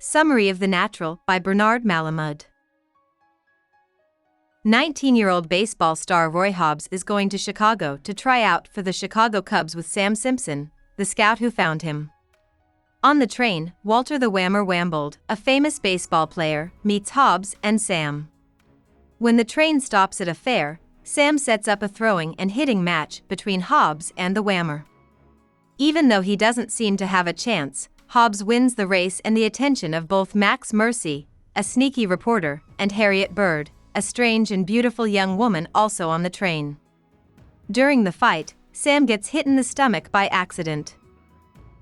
Summary of the Natural by Bernard Malamud. 19-year-old baseball star Roy Hobbs is going to Chicago to try out for the Chicago Cubs with Sam Simpson, the scout who found him. On the train, Walter the Whammer Wambold, a famous baseball player, meets Hobbs and Sam. When the train stops at a fair, Sam sets up a throwing and hitting match between Hobbs and the Whammer. Even though he doesn't seem to have a chance, Hobbs wins the race and the attention of both Max Mercy, a sneaky reporter, and Harriet Bird, a strange and beautiful young woman also on the train. During the fight, Sam gets hit in the stomach by accident.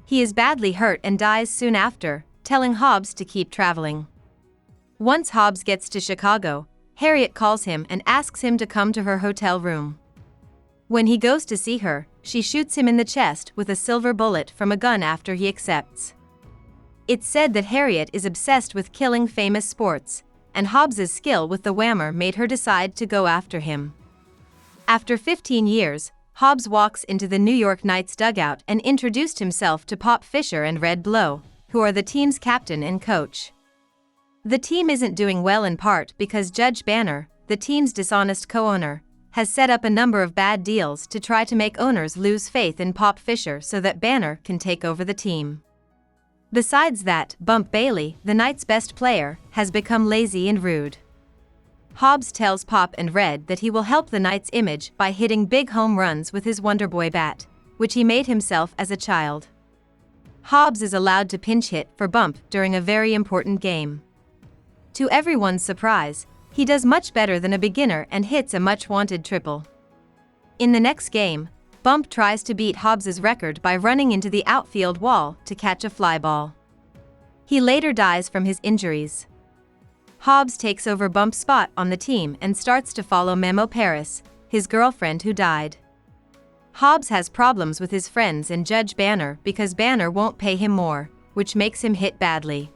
He is badly hurt and dies soon after, telling Hobbs to keep traveling. Once Hobbs gets to Chicago, Harriet calls him and asks him to come to her hotel room. When he goes to see her, she shoots him in the chest with a silver bullet from a gun after he accepts. It's said that Harriet is obsessed with killing famous sports, and Hobbs's skill with the Whammer made her decide to go after him. After 15 years, Hobbs walks into the New York Knights dugout and introduced himself to Pop Fisher and Red Blow, who are the team's captain and coach. The team isn't doing well in part because Judge Banner, the team's dishonest co-owner, has set up a number of bad deals to try to make owners lose faith in Pop Fisher so that Banner can take over the team. Besides that, Bump Bailey, the Knights' best player, has become lazy and rude. Hobbs tells Pop and Red that he will help the Knights' image by hitting big home runs with his Wonder Boy bat, which he made himself as a child. Hobbs is allowed to pinch hit for Bump during a very important game. To everyone's surprise, he does much better than a beginner and hits a much-wanted triple. In the next game, Bump tries to beat Hobbs's record by running into the outfield wall to catch a fly ball. He later dies from his injuries. Hobbs takes over Bump's spot on the team and starts to follow Memo Paris, his girlfriend who died. Hobbs has problems with his friends and Judge Banner because Banner won't pay him more, which makes him hit badly.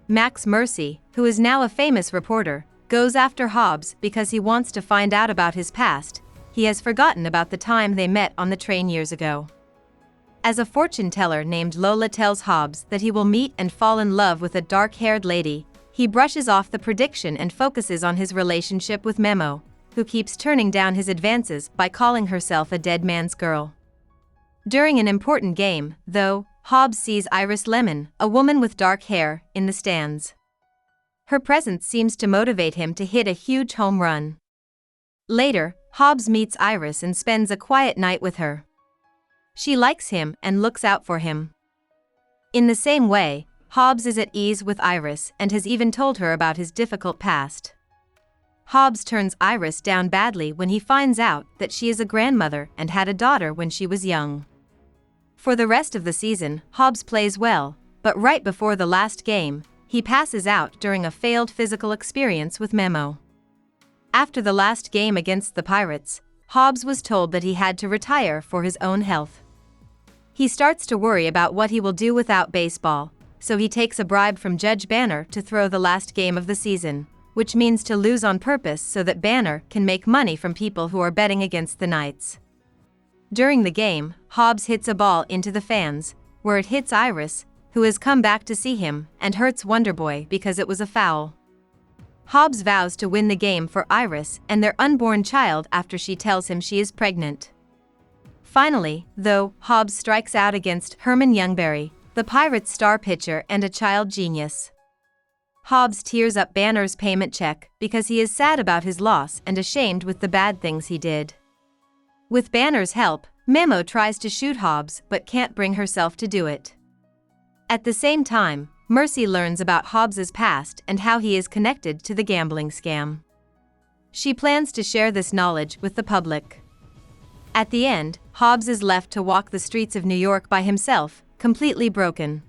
Max Mercy, who is now a famous reporter, goes after Hobbs because he wants to find out about his past. He has forgotten about the time they met on the train years ago. As a fortune teller named Lola tells Hobbs that he will meet and fall in love with a dark-haired lady, he brushes off the prediction and focuses on his relationship with Memo, who keeps turning down his advances by calling herself a dead man's girl. During an important game, though, Hobbs sees Iris Lemon, a woman with dark hair, in the stands. Her presence seems to motivate him to hit a huge home run. Later, Hobbs meets Iris and spends a quiet night with her. She likes him and looks out for him. In the same way, Hobbs is at ease with Iris and has even told her about his difficult past. Hobbs turns Iris down badly when he finds out that she is a grandmother and had a daughter when she was young. For the rest of the season, Hobbs plays well, but right before the last game, he passes out during a failed physical experience with Memo. After the last game against the Pirates, Hobbs was told that he had to retire for his own health. He starts to worry about what he will do without baseball, so he takes a bribe from Judge Banner to throw the last game of the season, which means to lose on purpose so that Banner can make money from people who are betting against the Knights. During the game, Hobbs hits a ball into the fans, where it hits Iris, who has come back to see him, and hurts Wonderboy because it was a foul. Hobbs vows to win the game for Iris and their unborn child after she tells him she is pregnant. Finally, though, Hobbs strikes out against Herman Youngberry, the Pirates' star pitcher and a child genius. Hobbs tears up Banner's payment check because he is sad about his loss and ashamed with the bad things he did. With Banner's help, Memo tries to shoot Hobbs but can't bring herself to do it. At the same time, Mercy learns about Hobbs's past and how he is connected to the gambling scam. She plans to share this knowledge with the public. At the end, Hobbs is left to walk the streets of New York by himself, completely broken.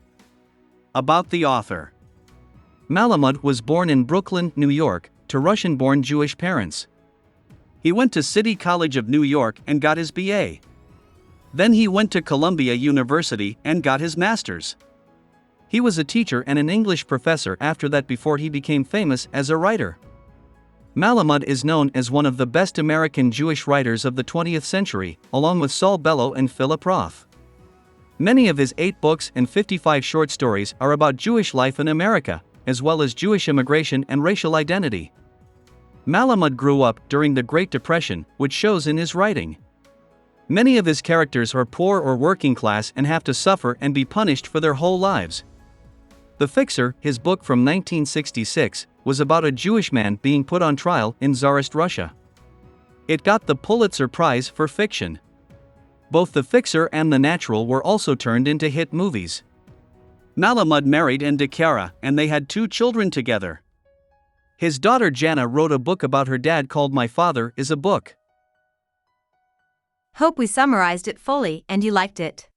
About the author. Malamud was born in Brooklyn, New York, to Russian-born Jewish parents. He went to City College of New York and got his BA. Then he went to Columbia University and got his master's. He was a teacher and an English professor after that before he became famous as a writer. Malamud is known as one of the best American Jewish writers of the 20th century, along with Saul Bellow and Philip Roth. Many of his 8 books and 55 short stories are about Jewish life in America, as well as Jewish immigration and racial identity. Malamud grew up during the Great Depression, which shows in his writing. Many of his characters are poor or working class and have to suffer and be punished for their whole lives. The Fixer, his book from 1966, was about a Jewish man being put on trial in Tsarist Russia. It got the Pulitzer Prize for fiction. Both The Fixer and The Natural were also turned into hit movies. Malamud married Chiara, and they had 2 children together. His daughter Jana wrote a book about her dad called My Father is a Book. Hope we summarized it fully and you liked it.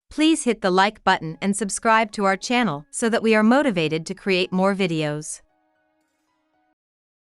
Please hit the like button and subscribe to our channel so that we are motivated to create more videos.